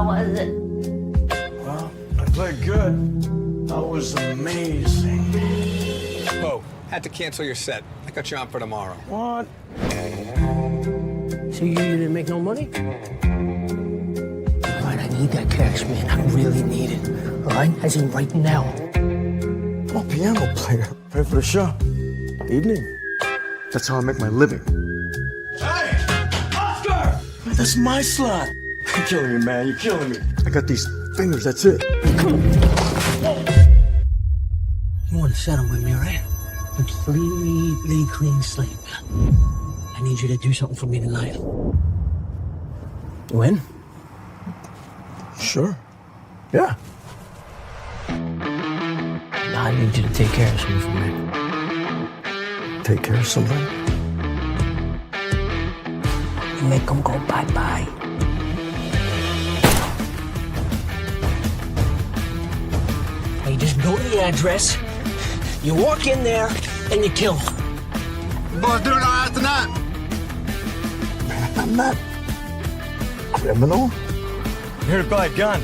How was it? Well, I played good. That was amazing. Oh, had to cancel your set. I got you on for tomorrow. What? So you didn't make no money? All right, I need that cash, man. I really need it. All right? As in right now. I'm a piano player. Pay for the show. Evening. That's how I make my living. Hey! Oscar! That's my slot. You're killing me, man. You're killing me. I got these fingers, that's it. You want to settle with me, right? Completely clean slate. I need you to do something for me tonight. You in? Sure. Yeah. Now I need you to take care of something for me. Take care of something. You make them go bye-bye. Hey, just go to the address. You walk in there and you kill them. Boys doing all right tonight? Man, I'm not criminal. Here to buy a gun.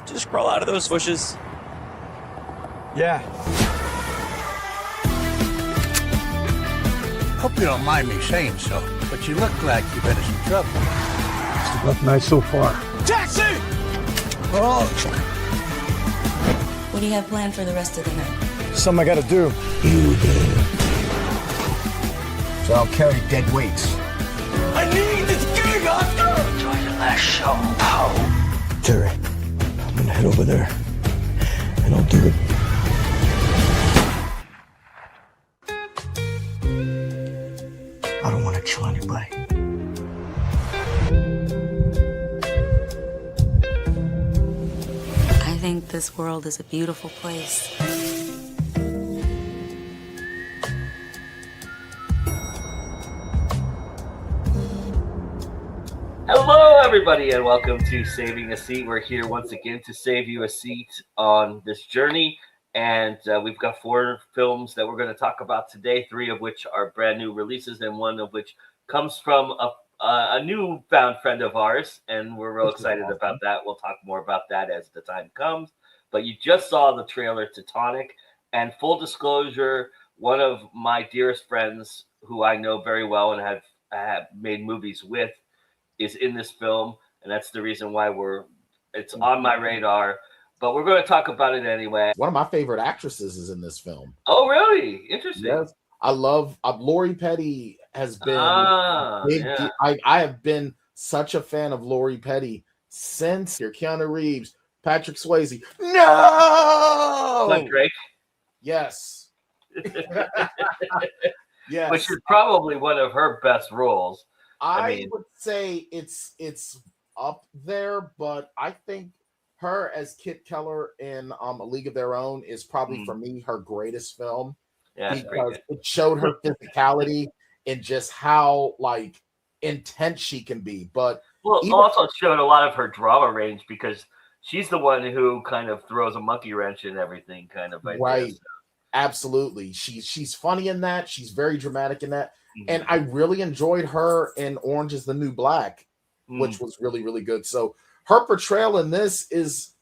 Just crawl out of those bushes. Yeah. Hope you don't mind me saying so, but you look like you've been in some trouble. It's a rough night so far. Taxi! Oh, What do you have planned for the rest of the night? something I gotta do. You did. So I'll carry dead weights. I need this gig, Oscar! Enjoy the last show, pal. Jerry, I'm gonna head over there. And I'll do it. I don't want to kill anybody. I think this world is a beautiful place. Hello, everybody, and welcome to Saving a Seat. We're here once again to save you a seat on this journey, and we've got 4 films that we're going to talk about today, 3 of which are brand new releases, and 1 of which comes from a newfound friend of ours, and we're real excited about that. We'll talk more about that as the time comes. But you just saw the trailer to Tonic, and full disclosure, one of my dearest friends, who I know very well and have made movies with, is in this film, and that's the reason why it's on my radar. But we're going to talk about it anyway. One of my favorite actresses is in this film. Oh, really? Interesting. Yes, I love Lori Petty has been big. Yeah. I have been such a fan of Lori Petty since Keanu Reeves, Patrick Swayze. No, Like Drake. Yes. Yes. Which is probably one of her best roles. I would say it's up there, but I think her as Kit Keller in A League of Their Own is probably for me her greatest film. Yeah, because it showed her physicality and just how like intense she can be. But also showed a lot of her drama range because she's the one who kind of throws a monkey wrench in everything, kind of. Right. Absolutely. She's funny in that. She's very dramatic in that. And I really enjoyed her in Orange is the New Black, which was really, really good. So her portrayal in this is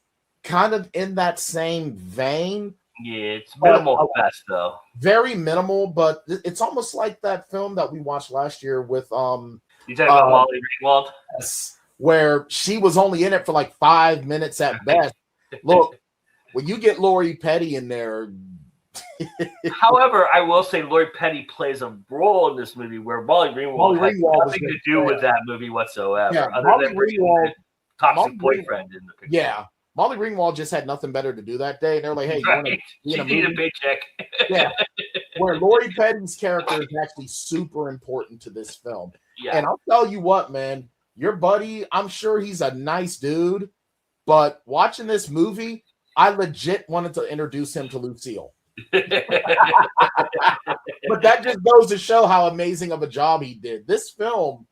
kind of in that same vein. Yeah, it's minimal at best, though. Very minimal, but it's almost like that film that we watched last year with You talking about Molly Ringwald? Yes, where she was only in it for like 5 minutes at best. Look, when you get Lori Petty in there. However, I will say Lori Petty plays a role in this movie where Molly Ringwald has nothing to do with that movie whatsoever. Yeah, other Molly than Ringwald, toxic boyfriend in the picture. Yeah, Molly Ringwald just had nothing better to do that day, and they're like, "Hey, you want to be in a need a movie?" paycheck. Yeah, where Lori Petty's character is actually super important to this film. Yeah, and I'll tell you what, man, your buddy, I'm sure he's a nice dude, but watching this movie, I legit wanted to introduce him to Lucille. But that just goes to show how amazing of a job he did. This film,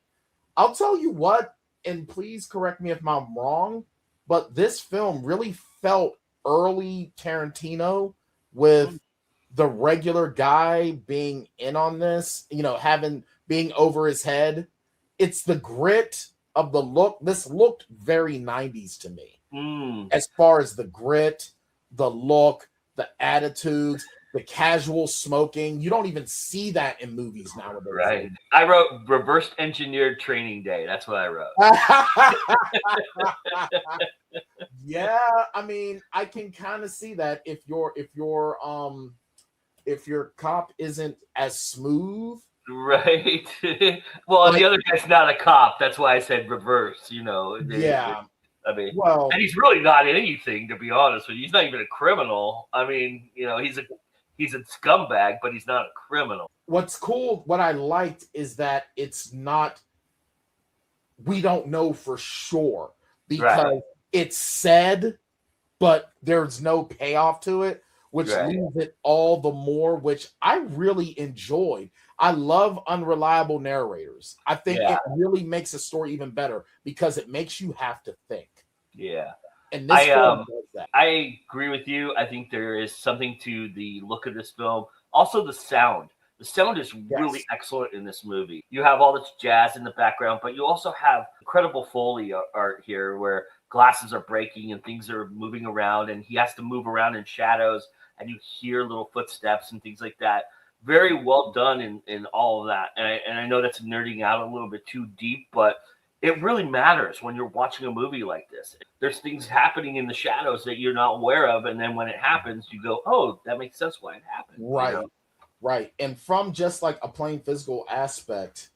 I'll tell you what, and please correct me if I'm wrong, but this film really felt early Tarantino with the regular guy being in on this, being over his head. It's the grit, of the look, this looked very 90s to me. Mm. As far as the grit, the look, the attitudes, the casual smoking. You don't even see that in movies nowadays. Right. I wrote reverse engineered Training Day. That's what I wrote. Yeah, I mean, I can kind of see that if your cop isn't as smooth. Right. Well, and the other guy's not a cop. That's why I said reverse, Yeah. I mean, Well, and he's really not anything, to be honest with you. He's not even a criminal. I mean, he's a scumbag, but he's not a criminal. What's cool, what I liked is that it's not, we don't know for sure because it's said, but there's no payoff to it, which leaves it all the more, which I really enjoyed. I love unreliable narrators. I think it really makes a story even better because it makes you have to think. Yeah. And this film does that. I agree with you. I think there is something to the look of this film. Also, the sound. The sound is really excellent in this movie. You have all this jazz in the background, but you also have incredible Foley art here where glasses are breaking and things are moving around, and he has to move around in shadows, and you hear little footsteps and things like that. Very well done in all of that. And I know that's nerding out a little bit too deep, but it really matters when you're watching a movie like this. There's things happening in the shadows that you're not aware of, and then when it happens, you go, "Oh, that makes sense why it happened." Right, right. And from just like a plain physical aspect,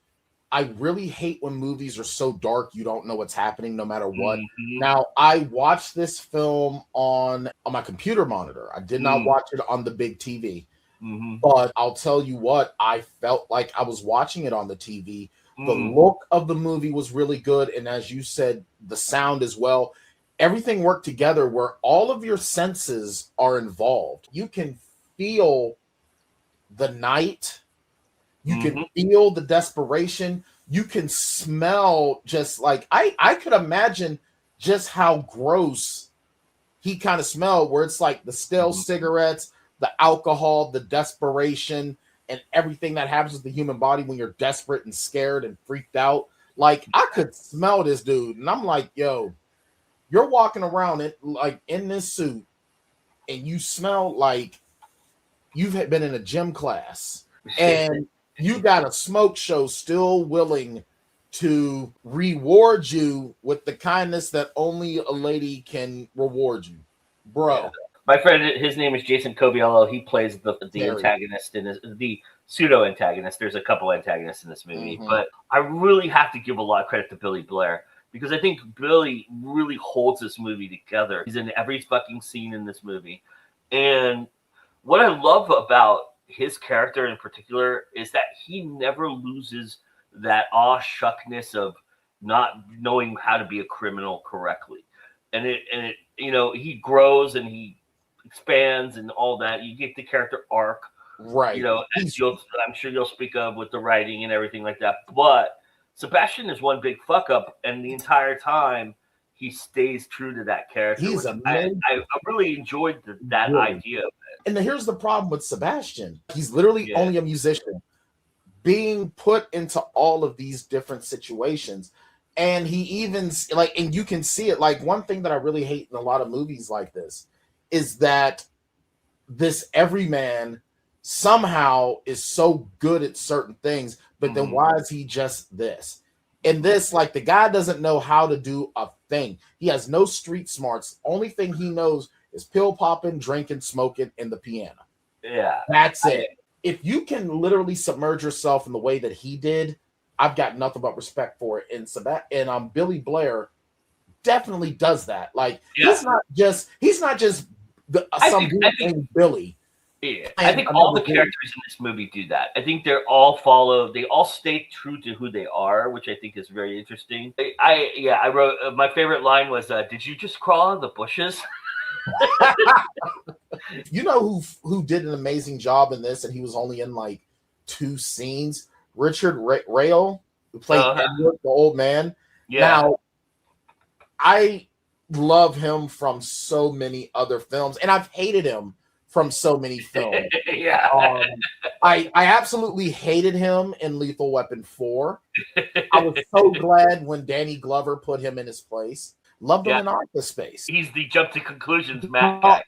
I really hate when movies are so dark you don't know what's happening no matter what. Mm-hmm. Now, I watched this film on my computer monitor. I did not watch it on the big TV. Mm-hmm. But I'll tell you what, I felt like I was watching it on the TV. The look of the movie was really good. And as you said, the sound as well. Everything worked together where all of your senses are involved. You can feel the night. You can feel the desperation. You can smell just like, I could imagine just how gross he kind of smelled, where it's like the stale cigarettes, the alcohol, the desperation, and everything that happens with the human body when you're desperate and scared and freaked out. Like, I could smell this dude, and I'm like, yo, you're walking around in this suit, and you smell like you've been in a gym class, and you got a smoke show still willing to reward you with the kindness that only a lady can reward you, bro. Yeah. My friend, his name is Jason Cobiello. He plays the antagonist in the pseudo antagonist. There's a couple antagonists in this movie, but I really have to give a lot of credit to Billy Blair because I think Billy really holds this movie together. He's in every fucking scene in this movie, and what I love about his character in particular is that he never loses that aw shuckness of not knowing how to be a criminal correctly, and it he grows and he expands and all that. You get the character arc, right? As I'm sure you'll speak of with the writing and everything like that. But Sebastian is one big fuck up, and the entire time he stays true to that character. He's amazing. I really enjoyed that idea of it. And here's the problem with Sebastian: he's literally only a musician, being put into all of these different situations. And he even and you can see it. Like, one thing that I really hate in a lot of movies like this is that this everyman somehow is so good at certain things, but then why is he just this? In this, like, the guy doesn't know how to do a thing. He has no street smarts. Only thing he knows is pill popping, drinking, smoking, and the piano. Yeah. That's it. If you can literally submerge yourself in the way that he did, I've got nothing but respect for it. And Billy Blair definitely does that. Like, he's not just some dude named Billy. Yeah, I think all the characters in this movie do that. I think they all stay true to who they are, which I think is very interesting. I wrote, my favorite line was, did you just crawl out of the bushes? You know who did an amazing job in this, and he was only in like 2 scenes? Richard Rayl, who played Edward, the old man. Yeah. Now, I love him from so many other films, and I've hated him from so many films. Yeah. I absolutely hated him in Lethal Weapon 4. I was so glad when Danny Glover put him in his place. Loved him in Office Space. He's the jump to conclusions Matt guy.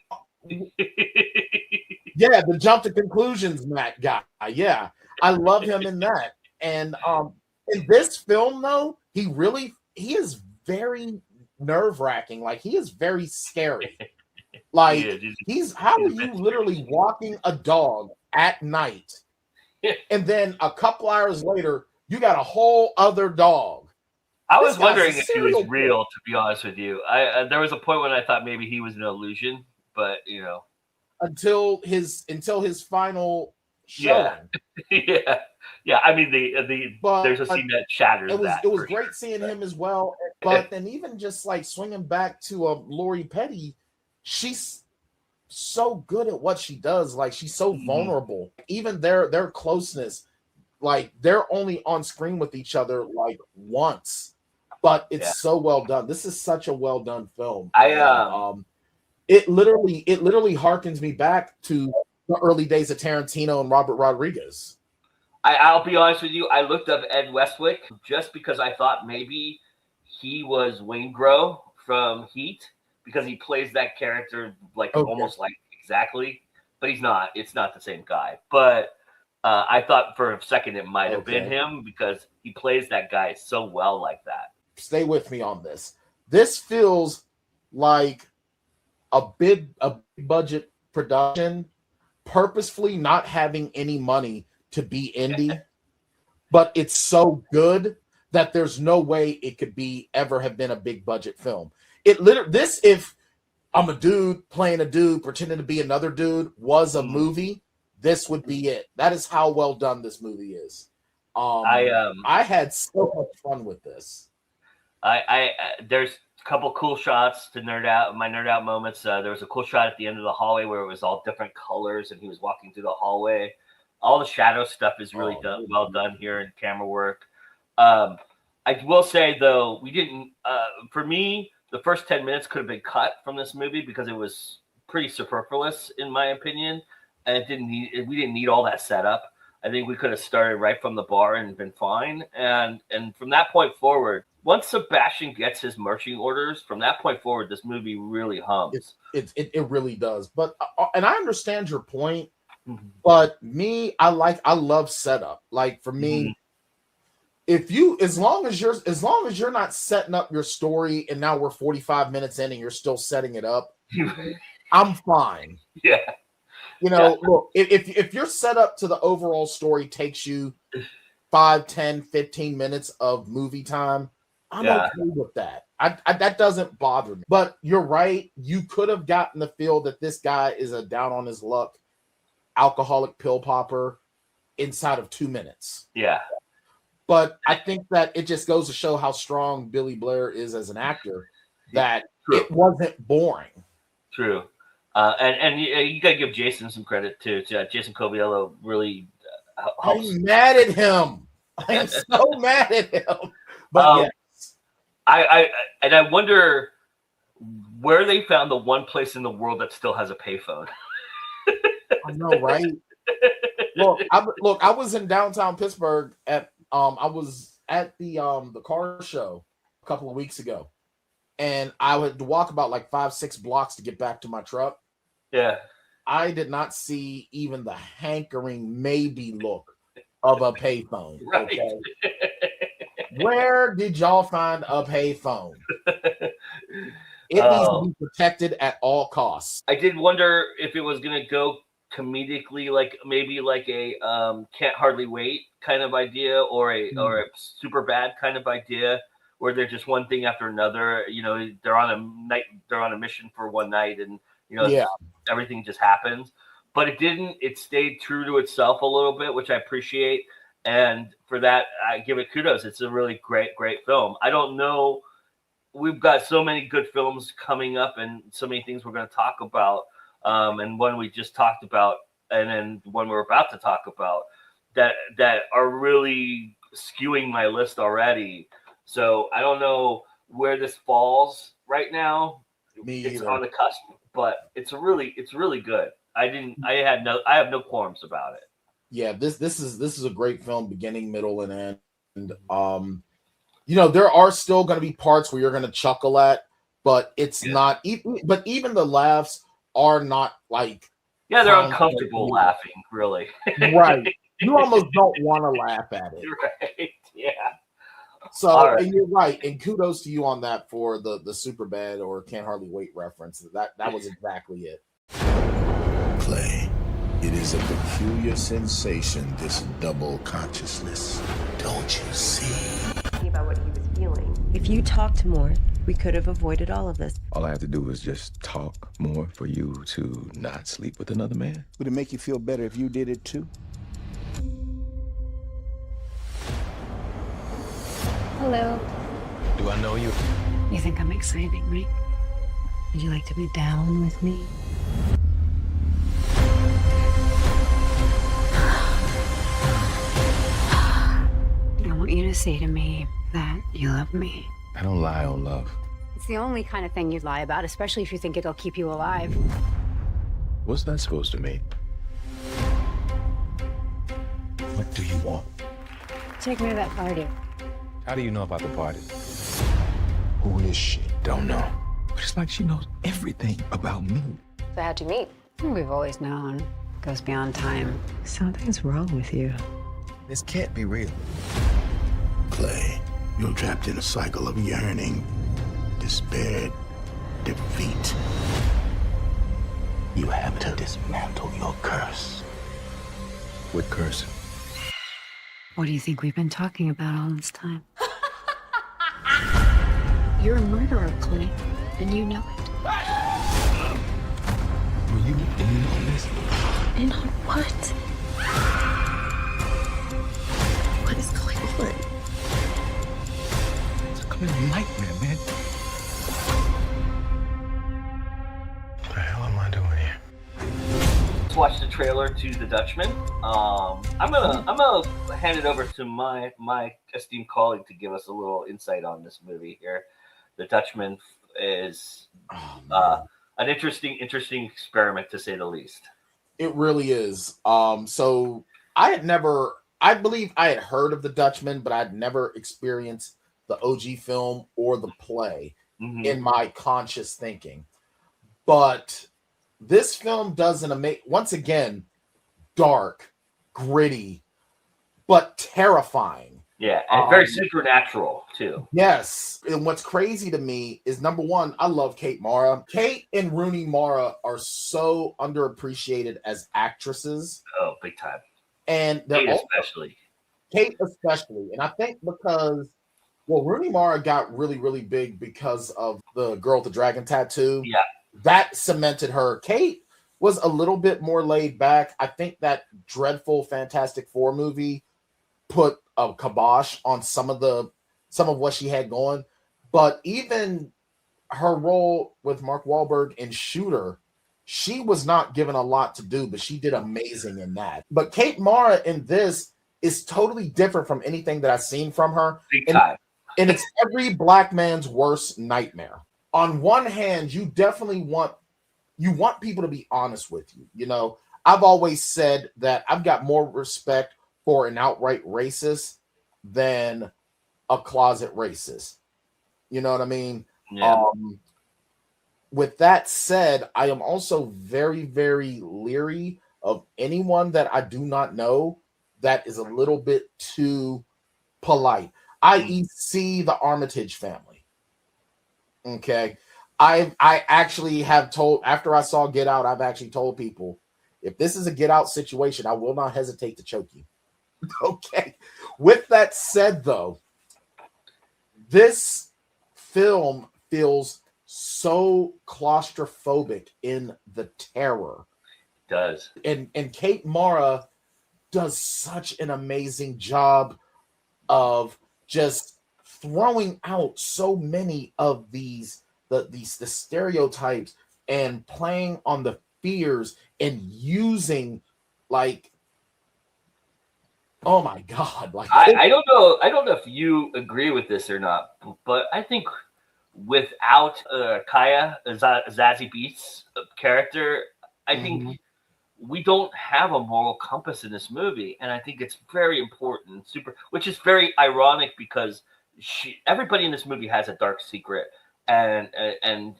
Yeah, the jump to conclusions Matt guy. Yeah, I love him in that. And in this film, though, he is very nerve-wracking. Like, he is very scary. Like, how are you literally walking a dog at night, and then a couple hours later, you got a whole other dog? I was wondering if he was real, to be honest with you. There was a point when I thought maybe he was an illusion, but you know, until his final showing. Yeah. I mean, there's a scene that shatters that. It was great seeing him as well. But then even just like swinging back to Lori Petty, she's so good at what she does. Like, she's so vulnerable. Even their closeness, like, they're only on screen with each other like once, but it's so well done. This is such a well done film. It literally harkens me back to the early days of Tarantino and Robert Rodriguez. I'll be honest with you. I looked up Ed Westwick just because I thought maybe he was Waingro from Heat, because he plays that character almost like exactly, but he's not. It's not the same guy. But I thought for a second it might have been him, because he plays that guy so well like that. Stay with me on this. This feels like a big budget production, purposefully not having any money to be indie, but it's so good that there's no way it could ever have been a big budget film. If I'm a dude playing a dude pretending to be another dude was a movie, this would be it. That is how well done this movie is. I had so much fun with this. There's a couple cool shots to nerd out. My nerd out moments. There was a cool shot at the end of the hallway where it was all different colors and he was walking through the hallway. All the shadow stuff is really well done here in camera work. I will say though, we didn't. For me, the first 10 minutes could have been cut from this movie because it was pretty superfluous, in my opinion, and we didn't need all that setup. I think we could have started right from the bar and been fine. And from that point forward, once Sebastian gets his marching orders, from that point forward, this movie really hums. It really does. But and I understand your point, but I love setup. Like, for me. As long as you're not setting up your story and now we're 45 minutes in and you're still setting it up, I'm fine. Yeah. Look, if your setup to the overall story takes you 5, 10, 15 minutes of movie time, I'm okay with that. That doesn't bother me. But you're right. You could have gotten the feel that this guy is a down on his luck alcoholic pill popper inside of 2 minutes. Yeah. But I think that it just goes to show how strong Billy Blair is as an actor, that it wasn't boring. True. And you got to give Jason some credit, too. Jason Coviello really helps. I'm mad at him. I am so mad at him. But yes. I wonder where they found the one place in the world that still has a payphone. I know, right? Look, I was in downtown Pittsburgh I was at the car show a couple of weeks ago, and I had to walk about like 5-6 blocks to get back to my truck. Yeah. I did not see even the hankering maybe look of a payphone. Right. Okay? Where did y'all find a payphone? It needs to be protected at all costs. I did wonder if it was going to go comedically, like maybe like a Can't Hardly Wait kind of idea, or a Super Bad kind of idea, where they're just one thing after another. They're on a mission for one night, and everything just happens. But it didn't. It stayed true to itself a little bit, which I appreciate, and for that I give it kudos. It's a really great film. I don't know. We've got so many good films coming up, and so many things we're going to talk about. And one we just talked about, and then one we're about to talk about, that are really skewing my list already. So I don't know where this falls right now. Me it's either. On the cusp, but it's really good. I have no qualms about it. Yeah, this is a great film, beginning, middle, and end. There are still going to be parts where you're going to chuckle at, but it's not even. But even the laughs are not like. Yeah, they're uncomfortable laughing, really. Right. You almost don't want to laugh at it. Right. Yeah. So, and you're right, and kudos to you on that for the Superbad or Can't Hardly Wait reference. That was exactly it. Clay, it is a peculiar sensation, this double consciousness. Don't you see? About what he was feeling. If you talked more, we could have avoided all of this. All I have to do is just talk more for you to not sleep with another man. Would it make you feel better if you did it too? Hello. Do I know you? You think I'm exciting, right? Would you like to be down with me? I want you to say to me that you love me. I don't lie on love. It's the only kind of thing you'd lie about, especially if you think it'll keep you alive. What's that supposed to mean? What do you want? Take me to that party. How do you know about the party? Who is she? Don't know. But it's like she knows everything about me. So how'd you meet? We've always known. It goes beyond time. Something's wrong with you. This can't be real. Clay, you're trapped in a cycle of yearning, despair, defeat. You have to dismantle your curse. What curse? What do you think we've been talking about all this time? You're a murderer, Clay, and you know it. Were you in on this? In on what? What is going on? It's a clear nightmare, man. What the hell am I doing here? Let's watch the trailer to The Dutchman. I'm gonna hand it over to my esteemed colleague to give us a little insight on this movie here. The Dutchman is an interesting experiment, to say the least. It really is. So I believe I had heard of The Dutchman, but I'd never experienced the OG film or the play in my conscious thinking. But this film does once again, dark, gritty, but terrifying. Yeah, and very supernatural too. Yes, and what's crazy to me is, number one, I love Kate Mara. Kate and Rooney Mara are so underappreciated as actresses. Oh, big time. And Kate especially. And I think because, Rooney Mara got really, really big because of the girl with the dragon tattoo. Yeah. That cemented her. Kate was a little bit more laid back. I think that dreadful Fantastic Four movie put a kibosh on some of what she had going. But even her role with Mark Wahlberg in Shooter, she was not given a lot to do, but she did amazing in that. But Kate Mara in this is totally different from anything that I've seen from her. Big time. And it's every black man's worst nightmare. On one hand, you definitely want people to be honest with you. You know, I've always said that I've got more respect for an outright racist than a closet racist. You know what I mean? Yeah. With that said, I am also very, very leery of anyone that I do not know that is a little bit too polite, i.e. see the Armitage family. Okay. I actually have told, after I saw Get Out, I've actually told people, if this is a Get Out situation, I will not hesitate to choke you. Okay. With that said, though, this film feels so claustrophobic in the terror. It does. And Kate Mara does such an amazing job of just throwing out so many of the stereotypes and playing on the fears and using, like, oh my God. Like, I don't know if you agree with this or not, but I think without Kaya Zazie Beetz character, I think we don't have a moral compass in this movie, and I think it's very important, which is very ironic because everybody in this movie has a dark secret, and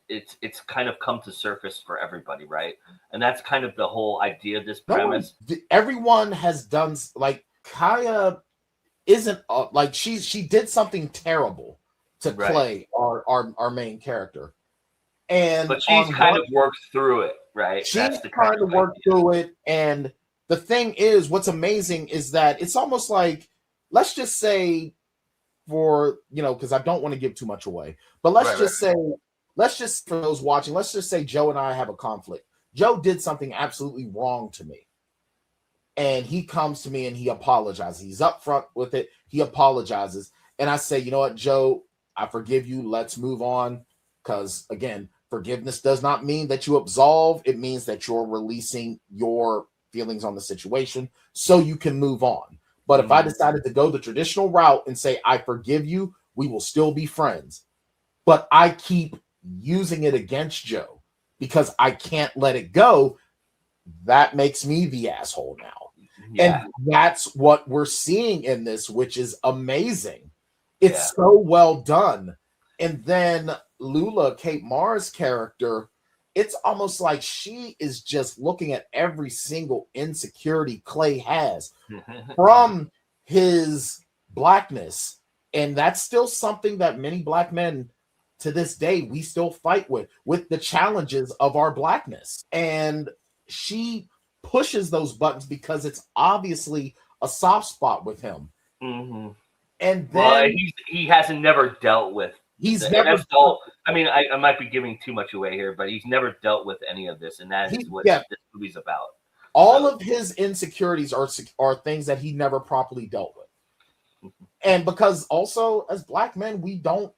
it's kind of come to surface for everybody, right? And that's kind of the whole idea of this premise. Everyone has done, like, Kaya isn't like she did something terrible to Clay, our main character, but she's kind of worked through it, right? She's kind of worked through it, and the thing is, what's amazing is that it's almost like, let's just say, for because I don't want to give too much away, but let's just for those watching, let's just say Joe and I have a conflict. Joe did something absolutely wrong to me, and he comes to me and he apologizes. He's upfront with it. He apologizes, and I say, you know what, Joe, I forgive you. Let's move on, because again, forgiveness does not mean that you absolve. It means that you're releasing your feelings on the situation so you can move on. But if I decided to go the traditional route and say, I forgive you, we will still be friends, but I keep using it against Joe because I can't let it go, that makes me the asshole now. Yeah. And that's what we're seeing in this, which is amazing. It's so well done. And then Lula, Kate Mara's character, it's almost like she is just looking at every single insecurity Clay has from his blackness. And that's still something that many black men to this day, we still fight with the challenges of our blackness. And she pushes those buttons because it's obviously a soft spot with him. Mm-hmm. And then he hasn't never dealt with. He's never dealt. I mean, I might be giving too much away here, but he's never dealt with any of this, and that is what this movie's about. All of his insecurities are things that he never properly dealt with, and because also as black men, we don't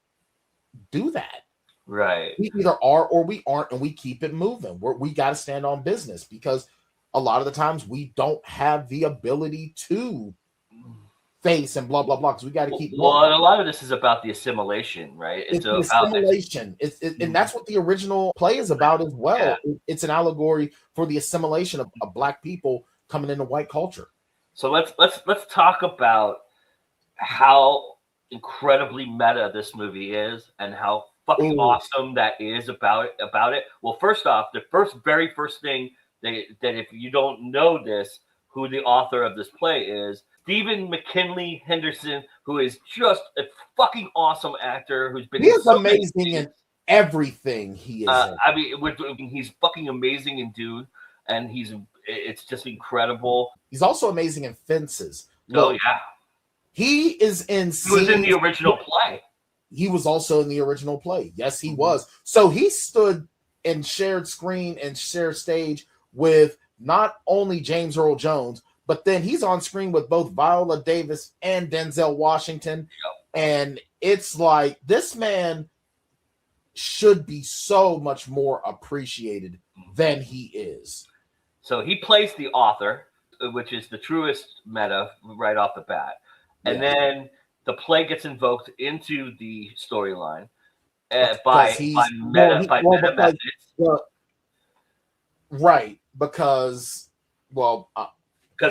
do that. Right. We either are or we aren't, and we keep it moving. We got to stand on business because a lot of the times we don't have the ability to face and blah blah blah, because we got to keep going. Well, and a lot of this is about the assimilation, right? It's the assimilation. And that's what the original play is about as well. Yeah. It's an allegory for the assimilation of black people coming into white culture. So let's talk about how incredibly meta this movie is and how fucking awesome that is about it. Well, first off, the very first thing that if you don't know this, who the author of this play is, Stephen McKinley Henderson, who is just a fucking awesome actor who's been. He is amazing in everything he is. I mean, he's fucking amazing in Dune, and it's just incredible. He's also amazing in Fences. Oh yeah, he is in. He was in the original play. He was also in the original play. Yes, he was. So he stood and shared screen and shared stage with not only James Earl Jones, but then he's on screen with both Viola Davis and Denzel Washington. Yep. And it's like, this man should be so much more appreciated than he is. So he plays the author, which is the truest meta right off the bat. And then the play gets invoked into the storyline by meta methods. Right, because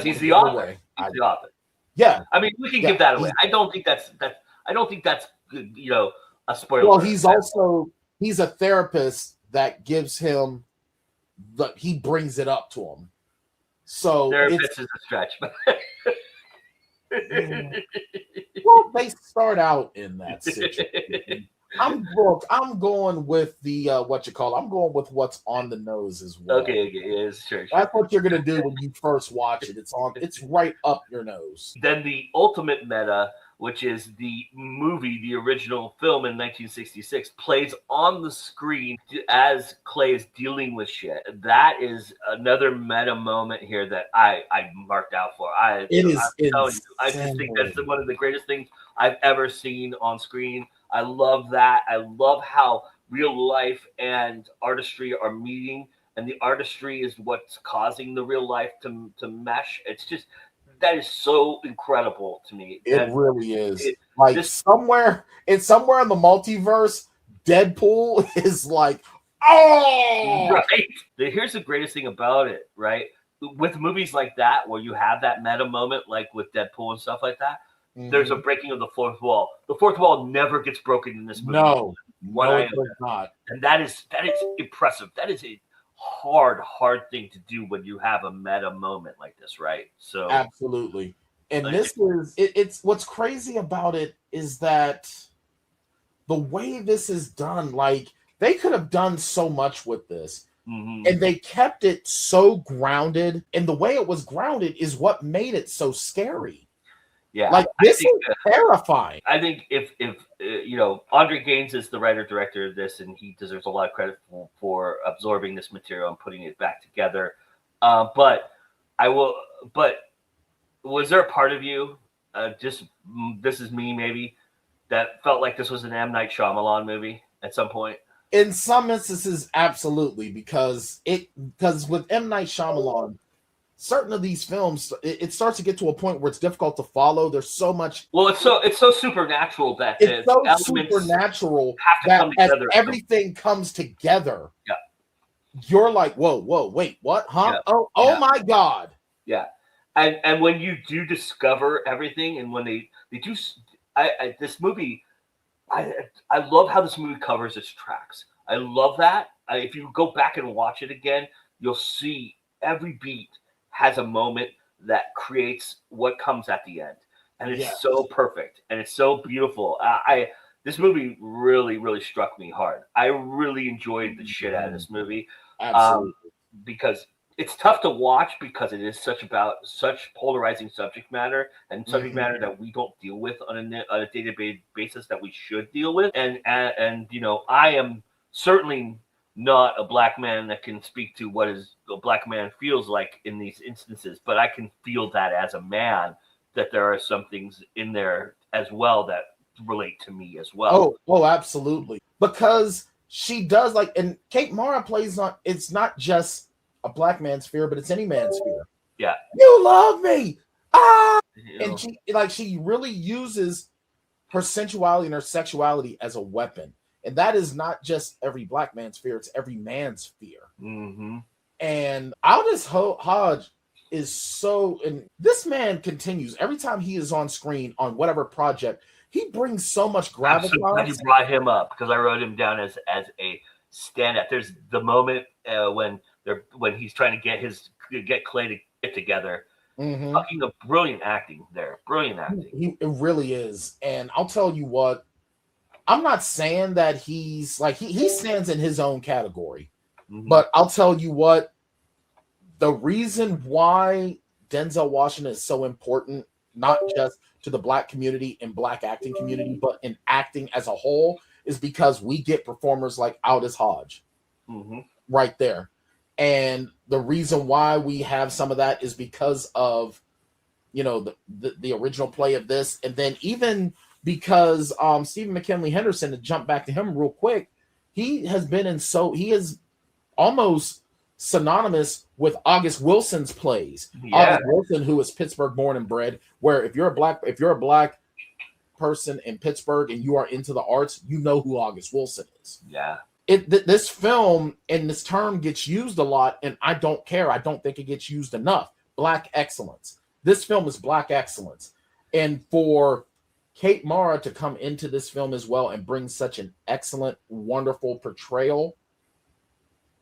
he's the author. He's the author. Yeah, I mean, we can give that away. I don't think that's a spoiler. Well, he's a therapist that gives him he brings it up to him. So therapist is a stretch, but well, they start out in that situation. I'm going with the I'm going with what's on the nose as well. Okay, yeah, sure. That's what you're gonna do when you first watch it. It's right up your nose. Then the ultimate meta, which is the movie, the original film in 1966, plays on the screen as Clay is dealing with shit. That is another meta moment here that I marked out for. I just think that's one of the greatest things I've ever seen on screen. I love that. I love how real life and artistry are meeting, and the artistry is what's causing the real life to mesh. It's just, that is so incredible to me. It really is. Somewhere in the multiverse, Deadpool is like, oh! Right. Here's the greatest thing about it, right? with movies like that, where you have that meta moment, like with Deadpool and stuff like that, there's a breaking of the fourth wall. The fourth wall never gets broken in this movie. No, It does not. And that is impressive. That is a hard thing to do when you have a meta moment like this, right? So absolutely. And this is it's what's crazy about it is that the way this is done, like they could have done so much with this. And they kept it so grounded, and the way it was grounded is what made it so scary. Yeah, like this is terrifying. I think if Andre Gaines is the writer director of this, and he deserves a lot of credit for absorbing this material and putting it back together. But was there a part of you, just this is me maybe, that felt like this was an M. Night Shyamalan movie at some point? In some instances, absolutely, because with M. Night Shyamalan, certain of these films, it starts to get to a point where it's difficult to follow. There's so much. Well, it's so supernatural that it's so supernatural that as everything comes together, you're like, whoa, wait, what? Huh? Yeah. Oh my God. Yeah, and when you do discover everything, and when they do, this movie. I love how this movie covers its tracks. I love that. If you go back and watch it again, you'll see every beat has a moment that creates what comes at the end, and it's so perfect and it's so beautiful. This movie really struck me hard. I really enjoyed the shit out of this movie, because it's tough to watch because it is such polarizing subject matter and subject matter that we don't deal with on a day-to-day basis that we should deal with. And I am certainly not a black man that can speak to what a black man feels like in these instances, but I can feel that as a man, that there are some things in there as well that relate to me as well. Oh, absolutely. Because she does, like, and Kate Mara plays on, it's not just a black man's fear, but it's any man's fear. Yeah. You love me. And she really uses her sensuality and her sexuality as a weapon. And that is not just every black man's fear, it's every man's fear. And Aldous Hodge is so, and this man continues every time he is on screen on whatever project, he brings so much gravitas. I'm so glad you brought him up, because I wrote him down as a stand-up. There's the moment when he's trying to get Clay to get together. Fucking brilliant acting there. Brilliant acting. It really is. And I'll tell you what, I'm not saying that he's like he stands in his own category. But I'll tell you what, the reason why Denzel Washington is so important, not just to the black community and black acting community, but in acting as a whole, is because we get performers like Aldous Hodge right there. And the reason why we have some of that is because of, the original play of this. And then even because Stephen McKinley Henderson, to jump back to him real quick, he is almost synonymous with August Wilson's plays. August Wilson, who is Pittsburgh born and bred, where if you're a black person in Pittsburgh and you are into the arts, you know who August Wilson is. Yeah. This film and this term gets used a lot, and I don't care. I don't think it gets used enough. Black excellence. This film is black excellence. And for Kate Mara to come into this film as well and bring such an excellent, wonderful portrayal,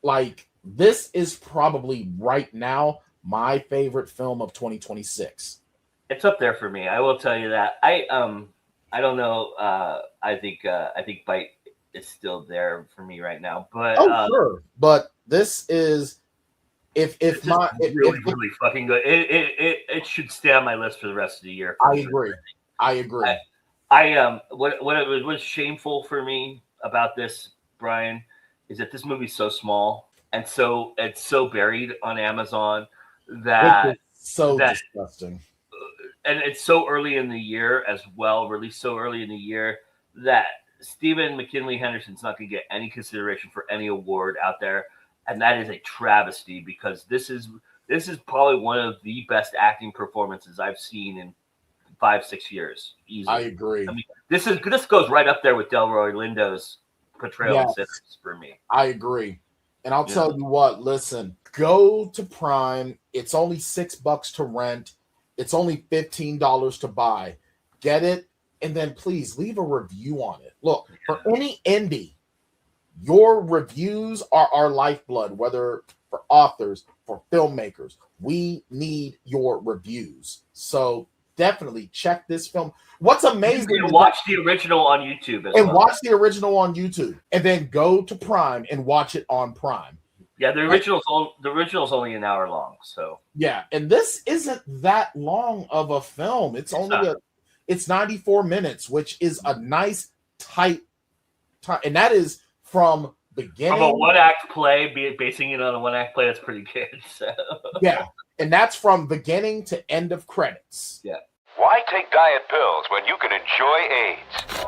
like, this is probably right now my favorite film of 2026. It's up there for me. I will tell you that. I don't know. I think Bite is still there for me right now. But sure. But this is really fucking good. It should stay on my list for the rest of the year. I agree. What was shameful for me about this, Brian, is that this movie's so small and so it's so buried on Amazon that disgusting. And it's so early in the year as well, released so early in the year, that Stephen McKinley Henderson's not going to get any consideration for any award out there, and that is a travesty, because this is probably one of the best acting performances I've seen in 5-6 years. Easily. I agree. I mean, this goes right up there with Delroy Lindo's portrayal of Sinners for me. I agree. And I'll tell you what, listen, go to Prime. It's only $6 to rent. It's only $15 to buy. Get it, and then please leave a review on it. Look, for any indie, your reviews are our lifeblood, whether for authors, for filmmakers. We need your reviews. So definitely check this film. What's amazing is watch the original on YouTube watch the original on YouTube, and then go to Prime and watch it on Prime. Yeah, the original's only an hour long. So yeah, and this isn't that long of a film. It's only it's 94 minutes, which is a nice tight time, and that is from beginning. From a one-act play, basing it on a one-act play, that's pretty good. So. Yeah, and that's from beginning to end of credits. Yeah. Why take diet pills when you can enjoy AIDS?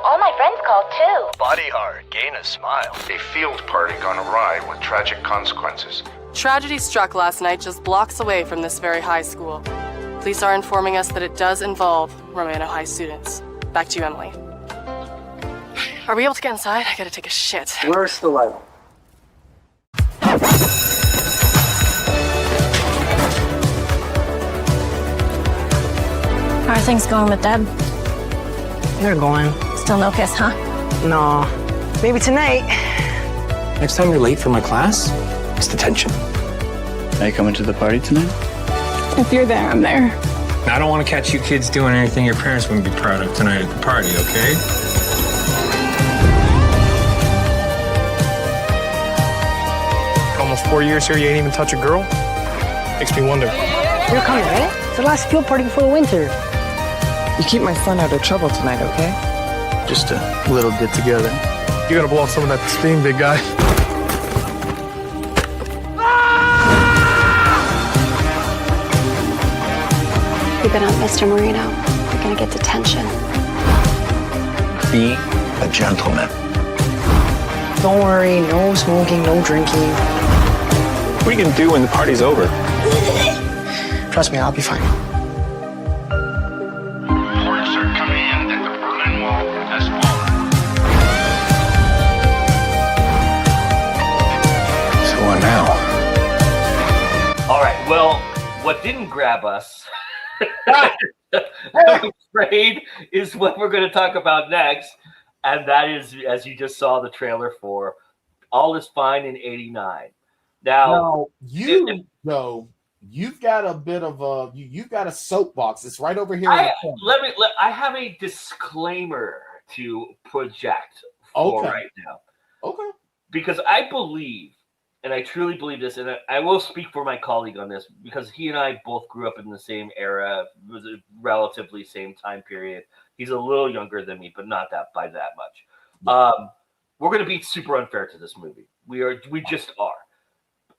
All my friends called too. Body hard, gain a smile. A field party gone awry with tragic consequences. Tragedy struck last night just blocks away from this very high school. Police are informing us that it does involve Romano High students. Back to you, Emily. Are we able to get inside? I gotta take a shit. Where's the light? How are things going with Deb? They're going. Still no kiss, huh? No. Maybe tonight. Next time you're late for my class, it's detention. Are you coming to the party tonight? If you're there, I'm there. Now, I don't want to catch you kids doing anything your parents wouldn't be proud of tonight at the party, okay? Almost 4 years here, you ain't even touch a girl? Makes me wonder. You're coming, right? It's the last field party before winter. You keep my son out of trouble tonight, okay? Just a little get together. You gotta blow off some of that steam, big guy. Keep it up, Mr. Marino. You're gonna get detention. Be a gentleman. Don't worry, no smoking, no drinking. What are you gonna do when the party's over? Trust me, I'll be fine. Reports are coming in that the Berlin Wall has fallen. So what now? All right. Well, what didn't grab us, I'm afraid, is what we're going to talk about next, and that is, as you just saw the trailer for, All Is Fine in '89. Now you've got a bit of a you've got a soapbox. It's right over here. I have a disclaimer to project for right now. Okay. Because I believe, and I truly believe this, and I will speak for my colleague on this, because he and I both grew up in the same era, it was a relatively same time period. He's a little younger than me, but not that by that much. Yeah. We're going to be super unfair to this movie. We just are.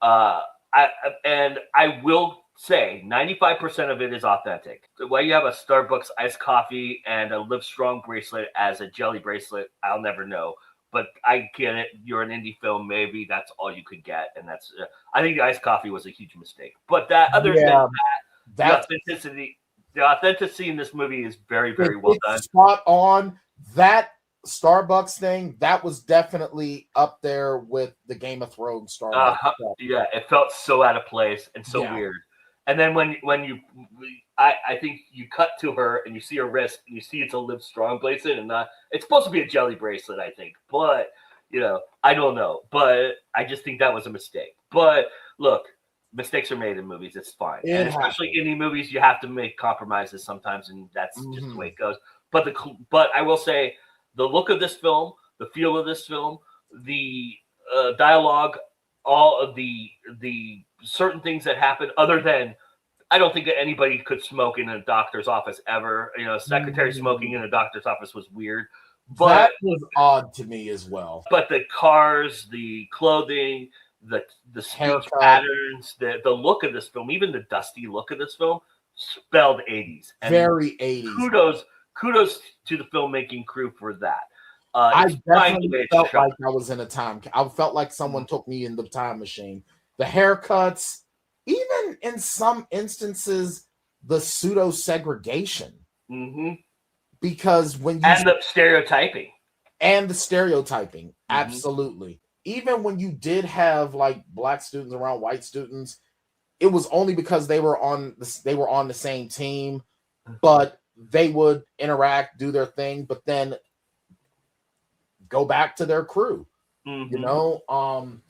I will say 95% of it is authentic. Why you have a Starbucks iced coffee and a Live Strong bracelet as a jelly bracelet, I'll never know. But I get it. You're an indie film. Maybe that's all you could get, and that's. I think the iced coffee was a huge mistake. But that, other than that, the authenticity in this movie is very, very well done. Spot on. That Starbucks thing, that was definitely up there with the Game of Thrones Starbucks. Yeah, it felt so out of place and so weird. And then when I think you cut to her and you see her wrist and you see it's a Live Strong bracelet and not, it's supposed to be a jelly bracelet, I think. But, I don't know. But I just think that was a mistake. But look, mistakes are made in movies. It's fine. And especially indie movies, you have to make compromises sometimes, and that's just the way it goes. But I will say, the look of this film, the feel of this film, the dialogue, all of the certain things that happen, other than I don't think that anybody could smoke in a doctor's office ever. Secretary smoking in a doctor's office was weird. But that was odd to me as well. But the cars, the clothing, the speech patterns, the look of this film, even the dusty look of this film, spelled 80s. And very 80s. Kudos to the filmmaking crew for that. I definitely felt like I was in a time. I felt like someone took me in the time machine. The haircuts, even in some instances, the pseudo segregation. Mm-hmm. Because when you and the stereotyping, absolutely. even when you did have like black students around white students, it was only because they were on the same team, but they would interact, do their thing, but then go back to their crew. Mm-hmm. You know,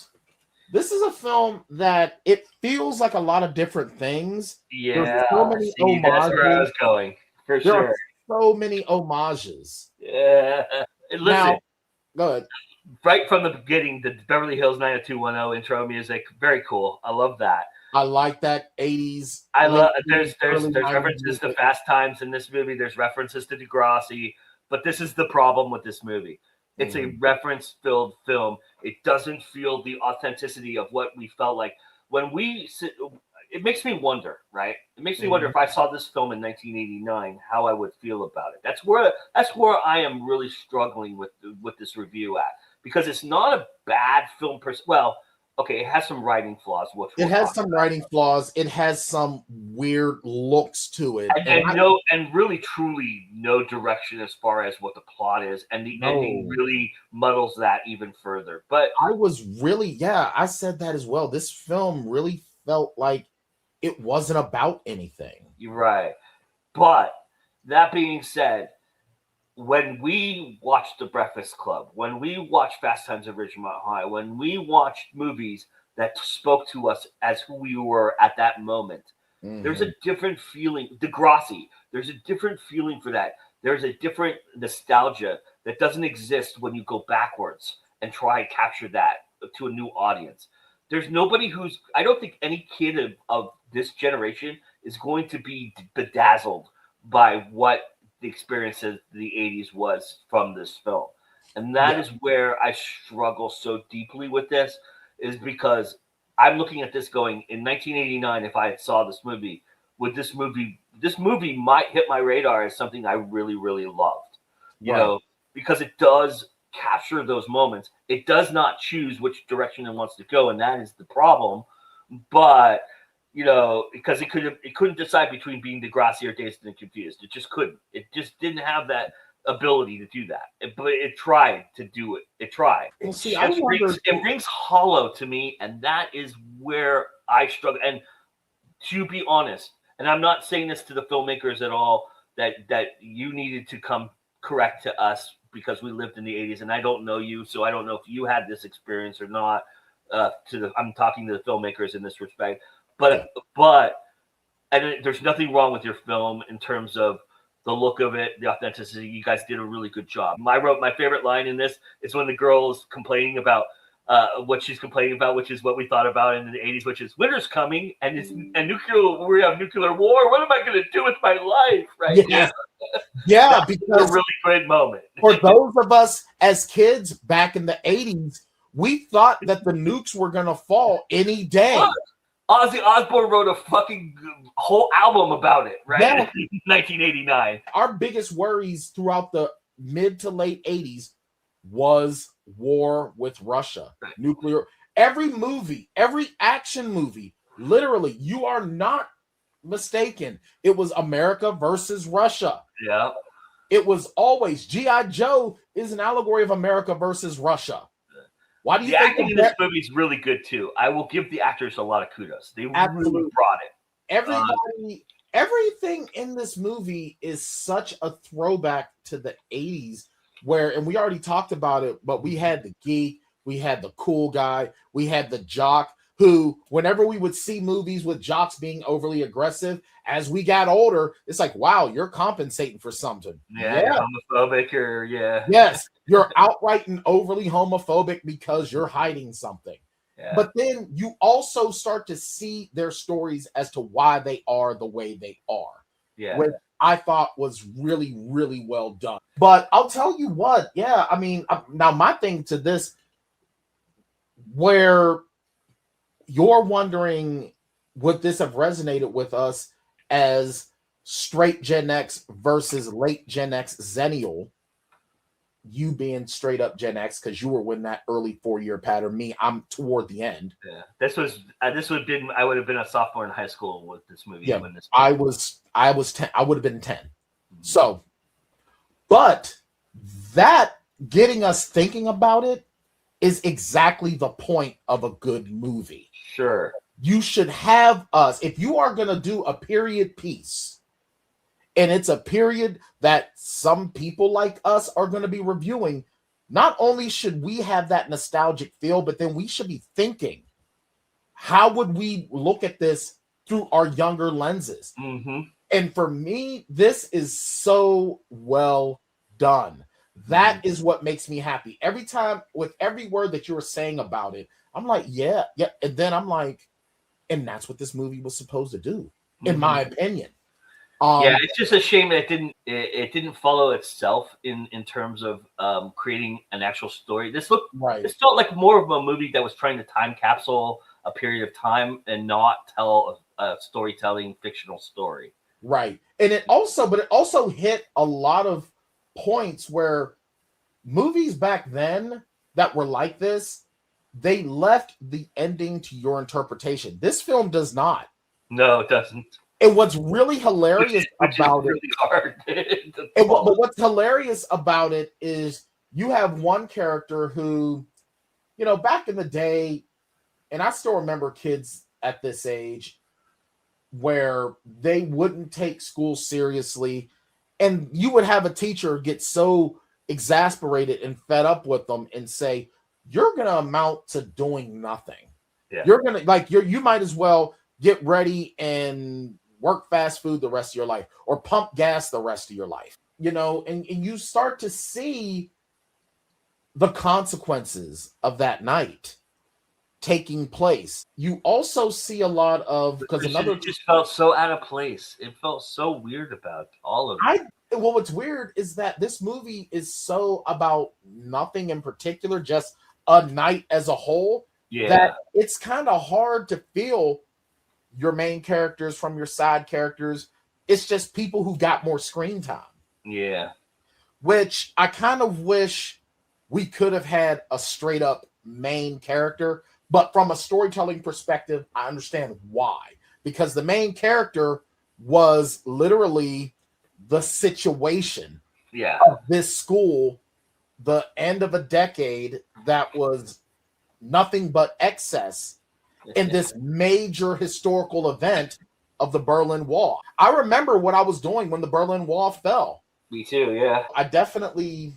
this is a film that it feels like a lot of different things. Yeah, There's so many homages. that's where I was going for There sure. are so many homages. Yeah, listen. Now, go ahead. Right from the beginning, the Beverly Hills 90210 intro music, very cool. I love that. I like that 80s. I love there's early 90s references to music. Fast Times in this movie. There's references to Degrassi, but this is the problem with this movie. It's a reference-filled film. It doesn't feel the authenticity of what we felt like when we sit. It makes me wonder, right? It makes me wonder if I saw this film in 1989, how I would feel about it. That's where I am really struggling with this review at, because it's not a bad film. Well, okay, it has some writing flaws. It has some writing flaws. It has some weird looks to it, and really truly no direction as far as what the plot is, and the ending really muddles that even further. But I was really, I said that as well. This film really felt like it wasn't about anything. You're right. But that being said, when we watched The Breakfast Club, when we watched Fast Times at Ridgemont High, when we watched movies that spoke to us as who we were at that moment, there's a different feeling. Degrassi, there's a different feeling for that. There's a different nostalgia that doesn't exist when you go backwards and try and capture that to a new audience. There's nobody I don't think any kid of this generation is going to be bedazzled by what the experience of the 80s was from this film. And that is where I struggle so deeply with this, is because I'm looking at this going, in 1989, if I had saw this movie, this movie might hit my radar as something I really, really loved, you know, because it does capture those moments. It does not choose which direction it wants to go, and that is the problem. But you know, because it couldn't decide between being Degrassi or Dazed and Confused. It just couldn't. It just didn't have that ability to do that. But it tried to do it. It tried. Well, see, it rings hollow to me, and that is where I struggle. And to be honest, and I'm not saying this to the filmmakers at all, that you needed to come correct to us because we lived in the 80s, and I don't know you, so I don't know if you had this experience or not. I'm talking to the filmmakers in this respect. But and there's nothing wrong with your film in terms of the look of it, the authenticity. You guys did a really good job. My favorite line in this is when the girl is complaining about what she's complaining about, which is what we thought about in the 80s, which is winter's coming and we have nuclear war. What am I going to do with my life? Right? Yeah, because a really great moment. For those of us as kids back in the 80s, we thought that the nukes were going to fall any day. Ozzy Osbourne wrote a fucking whole album about it, right? Yeah. 1989. Our biggest worries throughout the mid to late 80s was war with Russia, nuclear. Every movie, every action movie, literally, you are not mistaken. It was America versus Russia. Yeah. It was always G.I. Joe is an allegory of America versus Russia. Why do you think acting in this movie is really good too? I will give the actors a lot of kudos. They really brought it. Everything in this movie is such a throwback to the 80s, and we already talked about it, but we had the geek, we had the cool guy, we had the jock, who, whenever we would see movies with jocks being overly aggressive, as we got older, it's like, wow, you're compensating for something. Yeah. Homophobic or Yes, you're outright and overly homophobic because you're hiding something. Yeah. But then you also start to see their stories as to why they are the way they are. Yeah. Which I thought was really, really well done. But I'll tell you what, I mean, now my thing to this, where you're wondering, would this have resonated with us as straight Gen X versus late Gen X Zennial? You being straight up Gen X because you were in that early 4-year pattern. Me, I'm toward the end. Yeah, I would have been a sophomore in high school with this movie. Yeah, when this I was 10. I would have been 10. So, but that getting us thinking about it is exactly the point of a good movie. Sure. You should have us, if you are going to do a period piece, and it's a period that some people like us are going to be reviewing, not only should we have that nostalgic feel, but then we should be thinking, how would we look at this through our younger lenses? Mm-hmm. And for me, this is so well done. That is what makes me happy. Every time, with every word that you were saying about it, I'm like, yeah. And then I'm like, and that's what this movie was supposed to do, in my opinion. Yeah, it's just a shame that it didn't follow itself in terms of creating an actual story. This felt like more of a movie that was trying to time capsule a period of time and not tell a storytelling fictional story. Right. And it also hit a lot of points where movies back then that were like this, they left the ending to your interpretation. This film does not. No, it doesn't. And what's really hilarious about really hard. But what's hilarious about it is you have one character who, you know, back in the day, and I still remember kids at this age where they wouldn't take school seriously, and you would have a teacher get so exasperated and fed up with them and say, you're going to amount to doing nothing. Yeah. You're going to, you might as well get ready and work fast food the rest of your life, or pump gas the rest of your life, you know, and you start to see the consequences of that night taking place. You also see a lot of, because it just felt so out of place. It felt so weird about all of it. Well, what's weird is that this movie is so about nothing in particular, just a night as a whole, that it's kind of hard to feel your main characters from your side characters. It's just people who got more screen time. Yeah. Which I kind of wish we could have had a straight up main character, but from a storytelling perspective, I understand why. Because the main character was literally the situation of this school, the end of a decade that was nothing but excess in this major historical event of the Berlin Wall. I remember what I was doing when the Berlin Wall fell. Me too, yeah. I definitely,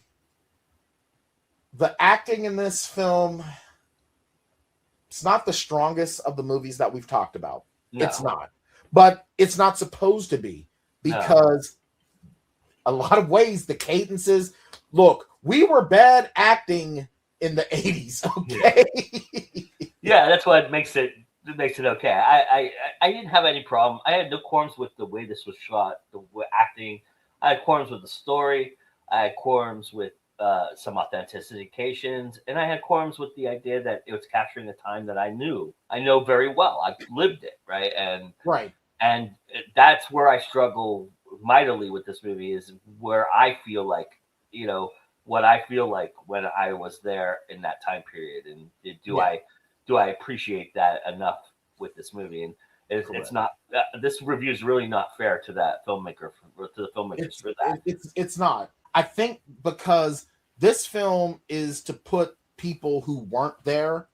the acting in this film, it's not the strongest of the movies that we've talked about. No. It's not. But it's not supposed to be, because a lot of ways the cadences, look, we were bad acting in the 80s, okay? Yeah, that's what makes it okay. I didn't have any problem. I had no qualms with the way this was shot, the acting. I had qualms with the story. I had qualms with some authentications, and I had qualms with the idea that it was capturing a time that I know very well. I lived it, right? And that's where I struggle mightily with this movie, is where I feel like, you know, what I feel like when I was there in that time period, and do I appreciate that enough with this movie? And it's not. This review is really not fair to that filmmaker, to the filmmakers for that. It's not. I think because this film is to put people who weren't there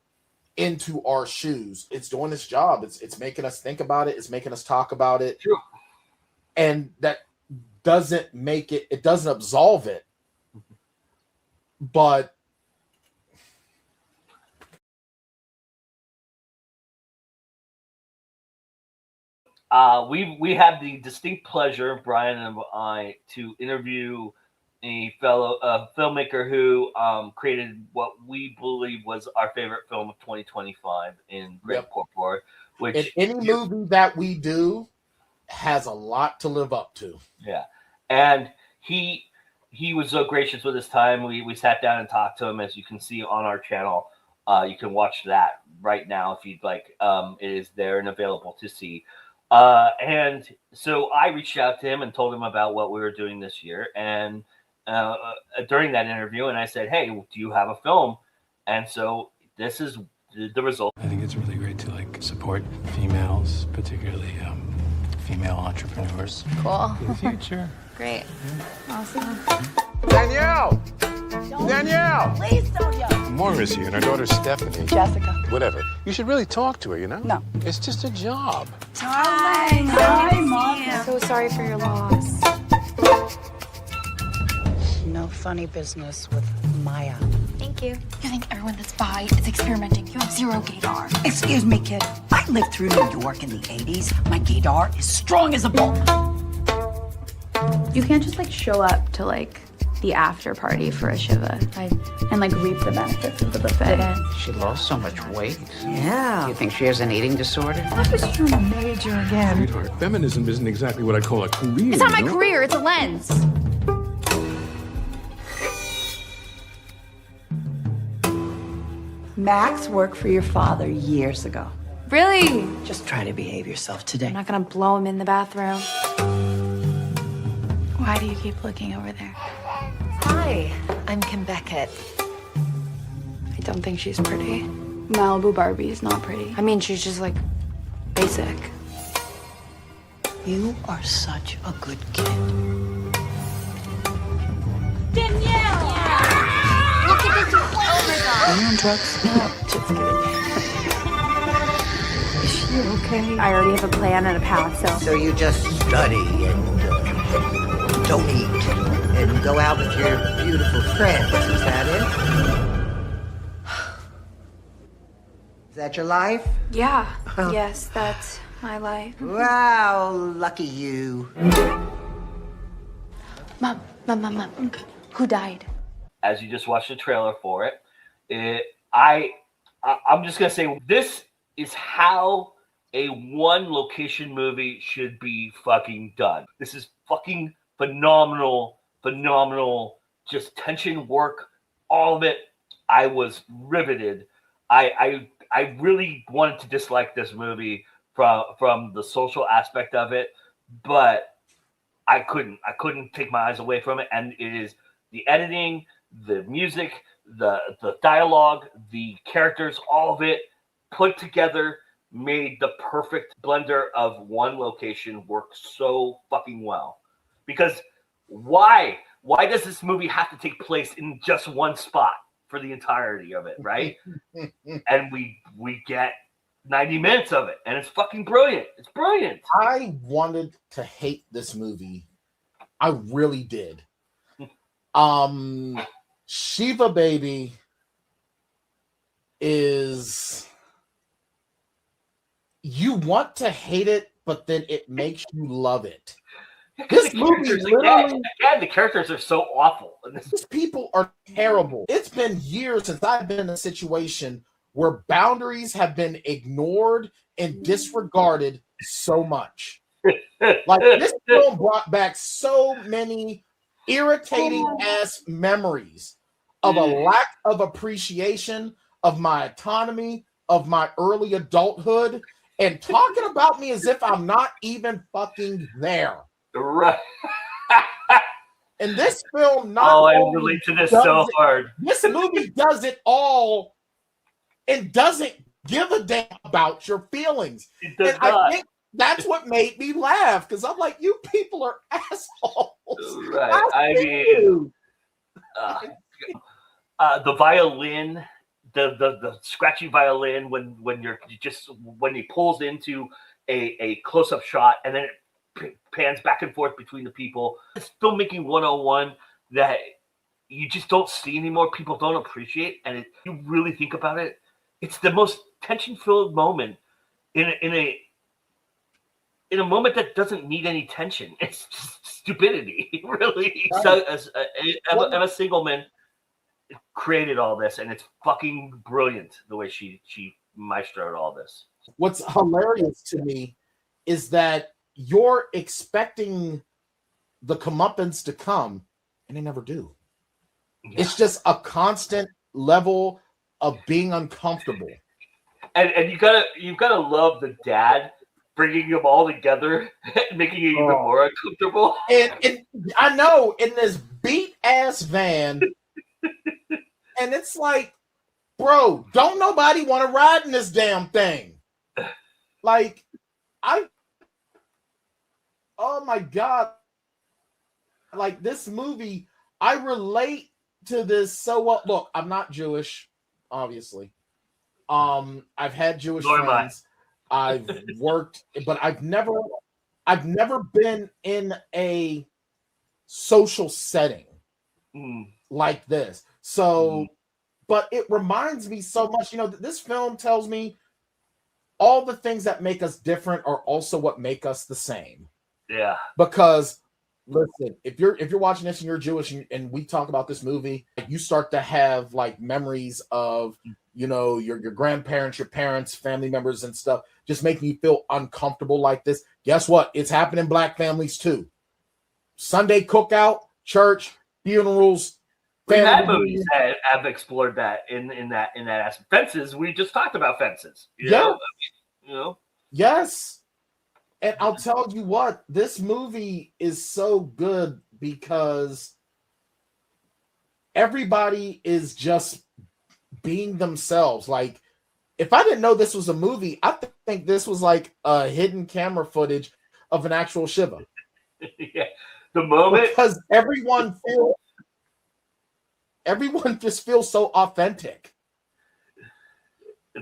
into our shoes. It's doing its job. It's making us think about it. It's making us talk about it. True. And that doesn't make it. It doesn't absolve it. But we had the distinct pleasure, Brian and I, to interview a fellow filmmaker who created what we believe was our favorite film of 2025 in Greg Corpore. Which any movie that we do has a lot to live up to. Yeah, and he was so gracious with his time. We sat down and talked to him, as you can see on our channel. You can watch that right now if you'd like. It is there and available to see. And so I reached out to him and told him about what we were doing this year. And during that interview, and I said, "Hey, do you have a film?" And so this is the result. I think it's really great to support females, particularly female entrepreneurs. Cool. In the future. Great. Awesome. Danielle, Danielle! Please don't yell. Moira's here and her daughter Stephanie. Jessica. Whatever. You should really talk to her, you know? No. It's just a job. Hi, Mom. I'm so sorry for your loss. No funny business with Maya. Thank you. You think everyone that's bi is experimenting? You have zero gaydar. Excuse me, kid. I lived through New York in the 80s. My gaydar is strong as a bull. You can't just like show up to like the after party for a Shiva and like reap the benefits of the buffet. She lost so much weight. Yeah. You think she has an eating disorder? I was trying to major again. Sweetheart, feminism isn't exactly what I call a career. It's not my career, it's a lens. Max worked for your father years ago. Really? Just try to behave yourself today. I'm not gonna blow him in the bathroom. Why do you keep looking over there? Hi, I'm Kim Beckett. I don't think she's pretty. Malibu Barbie is not pretty. I mean, she's just like basic. You are such a good kid. Danielle! Look at this. Oh my god. Are you on drugs? No, just kidding. Is she okay? I already have a plan and a path, so. So you just study and don't eat and go out with your beautiful friends. Is that it? Is that your life? Yeah. Yes, that's my life. Wow, lucky you. Mom. Who died? As you just watched the trailer for it, I'm just gonna say this is how a one location movie should be fucking done. This is fucking phenomenal, just tension work, all of it. I was riveted. I really wanted to dislike this movie from the social aspect of it, but I couldn't take my eyes away from it. And it is the editing, the music, the dialogue, the characters, all of it put together made the perfect blender of one location work so fucking well. Because why does this movie have to take place in just one spot for the entirety of it, right? And we get 90 minutes of it, and it's fucking brilliant. It's brilliant. I wanted to hate this movie. I really did. Shiva Baby is, you want to hate it, but then it makes you love it. This movie literally, again, the characters are so awful. These people are terrible. It's been years since I've been in a situation where boundaries have been ignored and disregarded so much. Like, this film brought back so many irritating ass memories of a lack of appreciation of my autonomy, of my early adulthood, and talking about me as if I'm not even fucking there. Right. And this film not I only relate to this so hard. This movie does it all and doesn't give a damn about your feelings. It does and not. I think that's what made me laugh, because I'm like, you people are assholes. Right. I mean, the violin, the scratchy violin when he pulls into a close-up shot and then it pans back and forth between the people. It's filmmaking 101 that you just don't see anymore. People don't appreciate, and you really think about it, it's the most tension-filled moment in a moment that doesn't need any tension. It's just stupidity, really. Right. So Emma Singleman created all this, and it's fucking brilliant the way she maestroed all this. What's hilarious to me is that you're expecting the comeuppance to come, and they never do. Yeah. It's just a constant level of being uncomfortable. And you gotta love the dad bringing them all together, making it even more uncomfortable. And I know, in this beat ass van, and it's like, bro, don't nobody want to ride in this damn thing. Like, oh my God. Like, this movie, I relate to this so well. Look, I'm not Jewish, obviously. I've had Jewish friends. I've worked, but I've never been in a social setting like this. So, but it reminds me so much. You know, this film tells me all the things that make us different are also what make us the same. Yeah. Because listen, if you're watching this and you're Jewish and we talk about this movie, you start to have like memories of, you know, your grandparents, your parents, family members and stuff, just making you feel uncomfortable like this. Guess what? It's happening in black families too. Sunday cookout, church, funerals. We've had movies that have explored that in that aspect. Fences. We just talked about Fences. You know? Yes. And I'll tell you what, this movie is so good because everybody is just being themselves. Like, if I didn't know this was a movie, I think this was like a hidden camera footage of an actual Shiva. Yeah. The moment, because everyone just feels so authentic.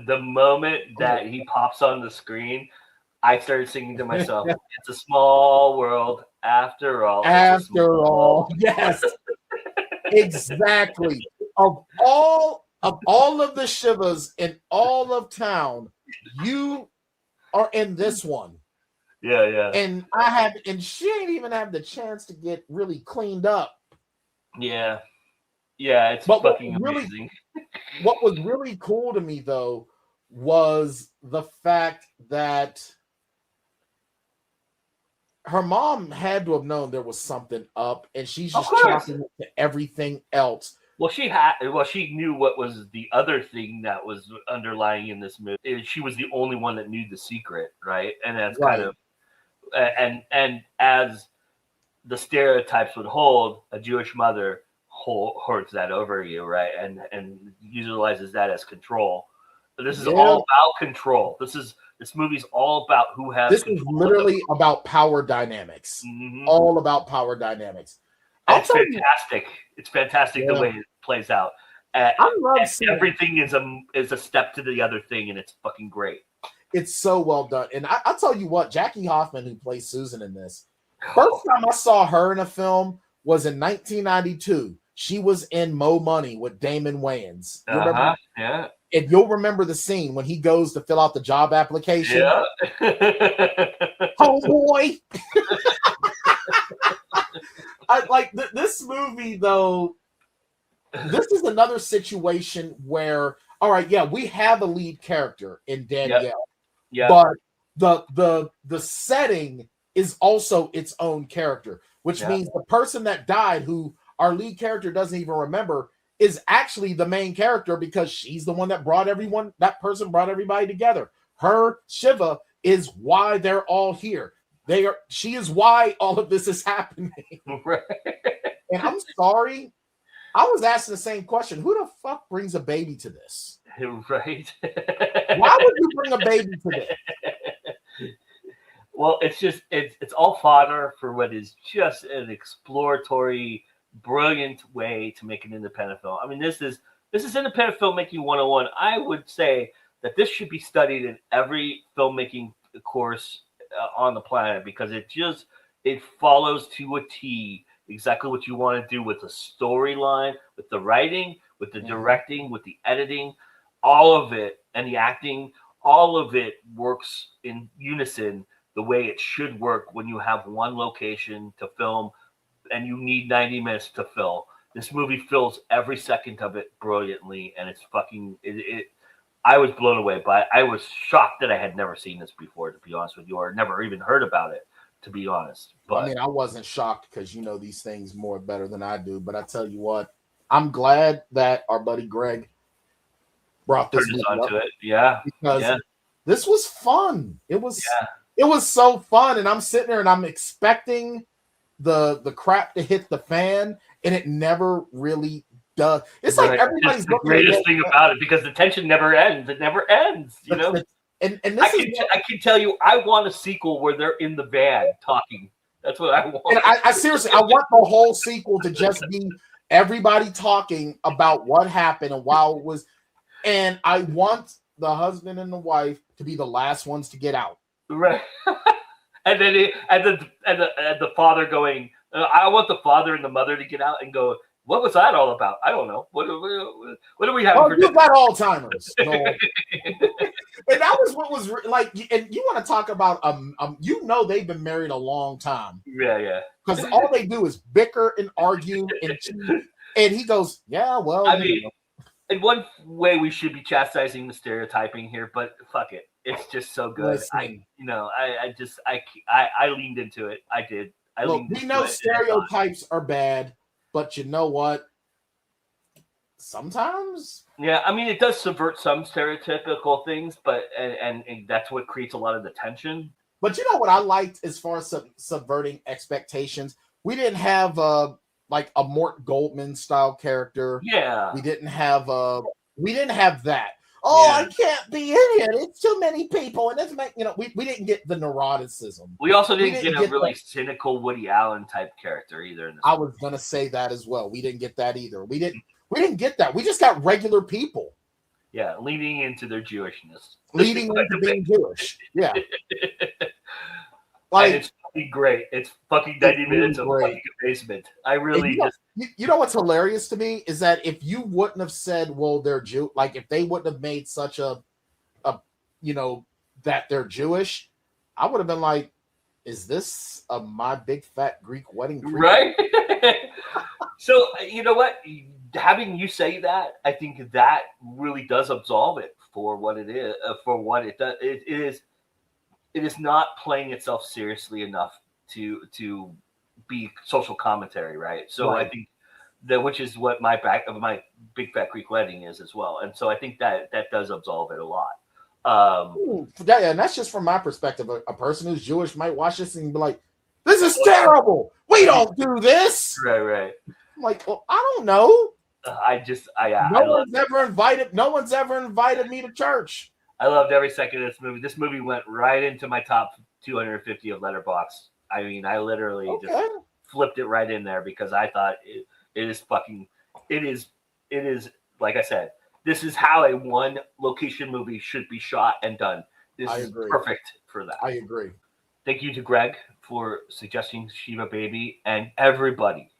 The moment that he pops on the screen, I started singing to myself, "It's a small world after all." After all, yes, exactly. Of all of the Shivas in all of town, you are in this one. Yeah. And she ain't even had the chance to get really cleaned up. Yeah, it's fucking amazing. What was really cool to me though was the fact that her mom had to have known there was something up, and she's just chalking it to everything else. Well, she knew what was the other thing that was underlying in this movie. She was the only one that knew the secret, right? And that's kind of, and as the stereotypes would hold, a Jewish mother hoards that over you, right? And utilizes that as control. But this is all about control. This movie's all about who has. This is literally about power dynamics. All about power dynamics. It's fantastic. It's fantastic the way it plays out. I love everything is a step to the other thing, and it's fucking great. It's so well done. And I'll tell you what, Jackie Hoffman, who plays Susan in this, first time I saw her in a film was in 1992. She was in Mo Money with Damon Wayans. You remember? Yeah. And you'll remember the scene when he goes to fill out the job application. Yeah. Homeboy. I like this movie though. This is another situation where, all right, yeah, we have a lead character in Danielle, but the setting is also its own character, which means the person that died, who our lead character doesn't even remember, is actually the main character because she's the one that that person brought everybody together. Her Shiva is why they're all here. She is why all of this is happening. Right. And I'm sorry, I was asking the same question. Who the fuck brings a baby to this? Right. Why would you bring a baby to this? Well, it's all fodder for what is just an exploratory, brilliant way to make an independent film. I mean, this is independent filmmaking 101. I would say that this should be studied in every filmmaking course on the planet, because it follows to a T exactly what you want to do with the storyline, with the writing, with the directing, with the editing, all of it, and the acting. All of it works in unison the way it should work when you have one location to film and you need 90 minutes to fill. This movie fills every second of it brilliantly, and it's fucking I was blown away by it. I was shocked that I had never seen this before, to be honest with you, or never even heard about it, to be honest. But I mean, I wasn't shocked because you know these things more better than I do. But I tell you what, I'm glad that our buddy Greg brought this onto it. Yeah, because this was fun. It was so fun, and I'm sitting there and I'm expecting the crap to hit the fan, and it never really does. It's like everybody's the greatest thing about it, because the tension never ends. It never ends, you know. And I can tell you, I want a sequel where they're in the van talking. That's what I want. And I seriously, I want the whole sequel to just be everybody talking about what happened and while it was, and I want the husband and the wife to be the last ones to get out. Right. And then the father going, I want the father and the mother to get out and go, what was that all about? I don't know. What are we having for dinner? You got Alzheimer's. No. And that was what was like, and you want to talk about, you know, they've been married a long time. Yeah. Because all they do is bicker and argue and he goes, yeah, well. I mean, in one way we should be chastising the stereotyping here, but fuck it. It's just so good. Listen. I leaned into it. I did. Look, we know stereotypes are bad, but you know what? Sometimes. Yeah, I mean, it does subvert some stereotypical things, but and that's what creates a lot of the tension. But you know what I liked as far as subverting expectations? We didn't have like a Mort Goldman style character. Yeah. We didn't have that. Oh, yeah. I can't be in it. It's too many people. And that's we didn't get the neuroticism. We also didn't get a really cynical Woody Allen type character either. I was gonna say that as well. We didn't get that either. We didn't get that. We just got regular people. Yeah, leaning into their Jewishness. Leading into being Jewish. Yeah. Like, and it's fucking great. It's fucking 90 minutes of fucking basement. I really you know what's hilarious to me is that if you wouldn't have said, well, they're Jew, like if they wouldn't have made such a that they're Jewish, I would have been like, is this a My Big Fat Greek Wedding? Right? So, you know what? Having you say that, I think that really does absolve it for what it is, for what it does. It is not playing itself seriously enough to be social commentary, right? So right. I think that, which is what my Big Fat Greek Wedding is as well. And so I think that does absolve it a lot. And that's just from my perspective. A person who's Jewish might watch this and be like, this is terrible. We don't do this. Right. I'm like, well, I don't know. No one's ever invited me to church. I loved every second of this movie. This movie went right into my top 250 of Letterboxd. I mean, I literally just flipped it right in there because I thought it is like I said, this is how a one location movie should be shot and done. This is perfect for that. I agree. Thank you to Greg for suggesting Shiva Baby, and everybody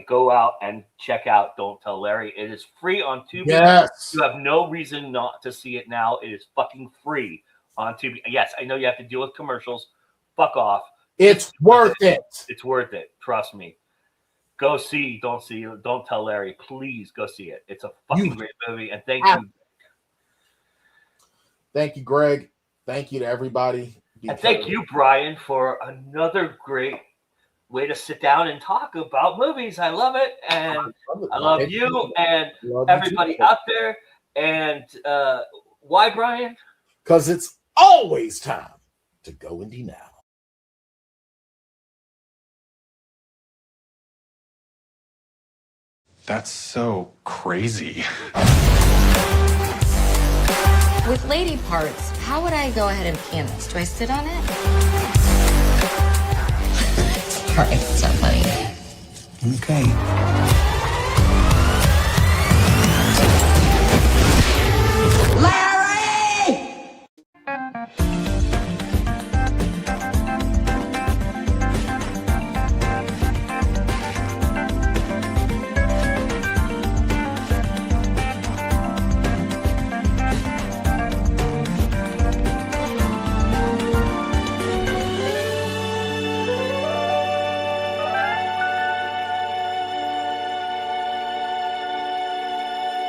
go out and check out Don't Tell Larry. It is free on Tubi. Yes. You have no reason not to see it now. It is fucking free on Tubi. Yes, I know you have to deal with commercials. Fuck off. It's worth it. It's worth it. Trust me. Go see Don't Tell Larry. Please go see it. It's a fucking great movie. And thank you. Thank you, Greg. Thank you to everybody. And thank you, Brian, for another great way to sit down and talk about movies. I love it. And I love you and everybody out there. And why, Brian? Because it's always time to go indie now. That's so crazy. With lady parts, how would I go ahead and pan this? Do I sit on it? All right, so funny. Okay.